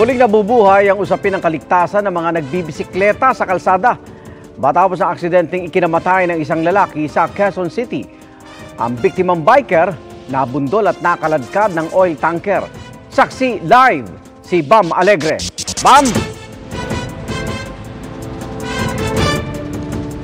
Muling nabubuhay ang usapin ng kaligtasan ng mga nagbibisikleta sa kalsada. Matapos ang aksidenteng ikinamatay ng isang lalaki sa Quezon City. Ang biktimang biker nabundol at nakaladkad ng oil tanker. Saksi live si Bam Alegre. Bam!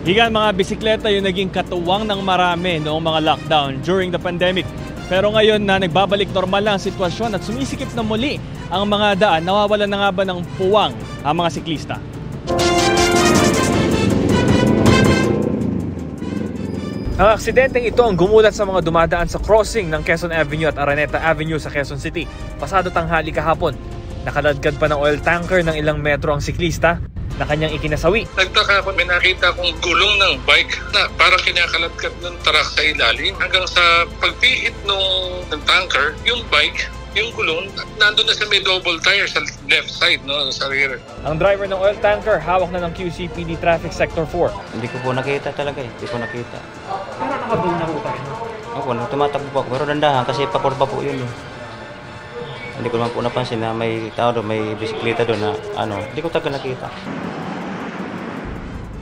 Higan, mga bisikleta yung naging katuwang ng marami noong mga lockdown during the pandemic. Pero ngayon na nagbabalik normal lang ang sitwasyon at sumisikip na muli ang mga daan, nawawalan na nga ba ng puwang ang mga siklista? Ang aksidenteng ito ang gumulat sa mga dumadaan sa crossing ng Quezon Avenue at Araneta Avenue sa Quezon City. Pasado tanghali kahapon, nakaladkad pa ng oil tanker ng ilang metro ang siklista na kanyang ikinasawi. Nagtaka ako, may nakita akong gulong ng bike na parang kinakaladkad ng truck sa ilalim. Hanggang sa pagpihit ng tanker, yung bike, yung gulong, nandun na sa may double tire sa left side, no, sa rear. Ang driver ng oil tanker, hawak na ng QCPD Traffic Sector 4. Hindi ko po nakita talaga eh. Hindi ko nakita. Pero nakabang na po tayo. Ako, tumatakbo po ako. Pero dandahan kasi pakurba po yun. Hindi ko naman po napansin na may tao doon, may bisikleta doon na hindi ko talaga nakita.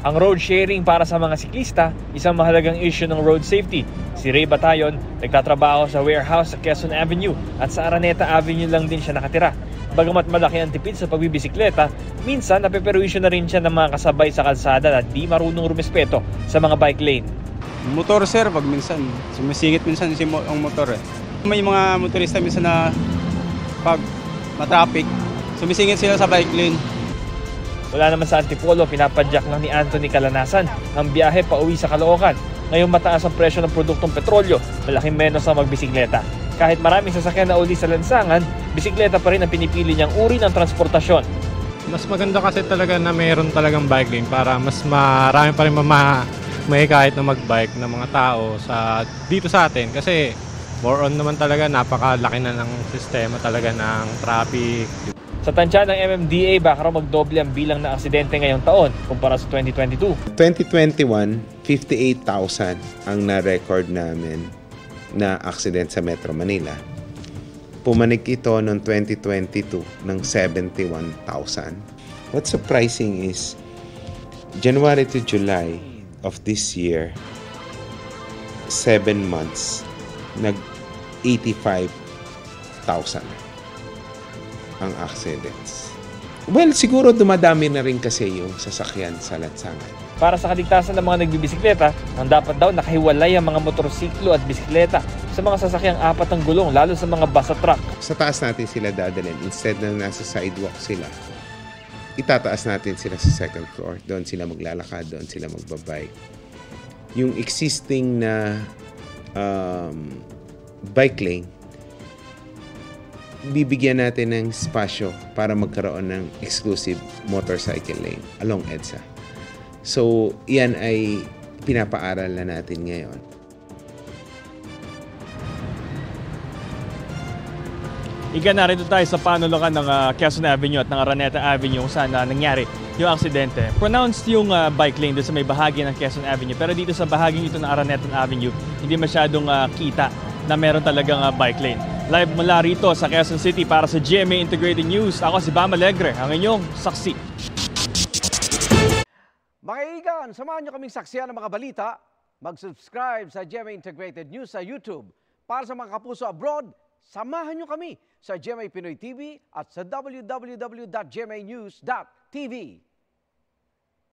Ang road sharing para sa mga siklista, isang mahalagang issue ng road safety. Si Ray Batayon, nagtatrabaho sa warehouse sa Quezon Avenue at sa Araneta Avenue lang din siya nakatira. Bagamat malaki ang tipid sa pagbibisikleta, minsan napeperwisyo na rin siya ng mga kasabay sa kalsada na di marunong rumespeto sa mga bike lane. Motor sir, pag minsan, sumisingit minsan ang motor eh. May mga motorista minsan na pag matraffic, sumisingit sila sa bike lane. Wala naman sa Antipolo, pinapadyak lang ni Anthony Calanasan ang biyahe pa uwi sa Caloocan. Ngayong mataas ang presyo ng produktong petrolyo, malaking menos ang magbisikleta. Kahit maraming sasakyan na uli sa lansangan, bisikleta pa rin ang pinipili niyang uri ng transportasyon. Mas maganda kasi talaga na mayroon talagang bike lane para mas marami pa rin may kahit na magbike ng mga tao dito sa atin. Kasi more on naman talaga, napakalaki na ng sistema talaga ng traffic. Sa tansya ng MMDA, baka raw magdoble ang bilang ng aksidente ngayong taon kumpara sa 2022. 2021, 58,000 ang na-record namin na aksidente sa Metro Manila. Pumanik ito noong 2022 ng 71,000. What's surprising is, January to July of this year, 7 months, nag-85,000 ang accidents. Well, siguro dumadami na rin kasi yung sasakyan sa lansangan. Para sa kaligtasan ng mga nagbibisikleta, ang dapat daw nakahiwalay ang mga motorsiklo at bisikleta sa mga sasakyang apat ang gulong, lalo sa mga bus at truck. Sa taas natin sila dadalhin. Instead na nasa sidewalk sila, itataas natin sila sa second floor. Doon sila maglalakad, doon sila magbabike. Yung existing na bike lane, bibigyan natin ng spasyo para magkaroon ng exclusive motorcycle lane along EDSA. So, yan ay pinapaaral na natin ngayon. Narito tayo sa panulukan ng Quezon Avenue at ng Araneta Avenue kung saan nangyari yung aksidente. Pronounced yung bike lane doon sa may bahagi ng Quezon Avenue, pero dito sa bahaging ito ng Araneta Avenue, hindi masyadong kita na meron talagang bike lane. Live mula rito sa Quezon City para sa GMA Integrated News, ako si Bam Alegre, ang inyong saksi. Mga igan, samahan nyo kaming saksiyan ng mga balita. Mag-subscribe sa GMA Integrated News sa YouTube. Para sa mga kapuso abroad, samahan nyo kami sa GMA Pinoy TV at sa www.gmanews.tv.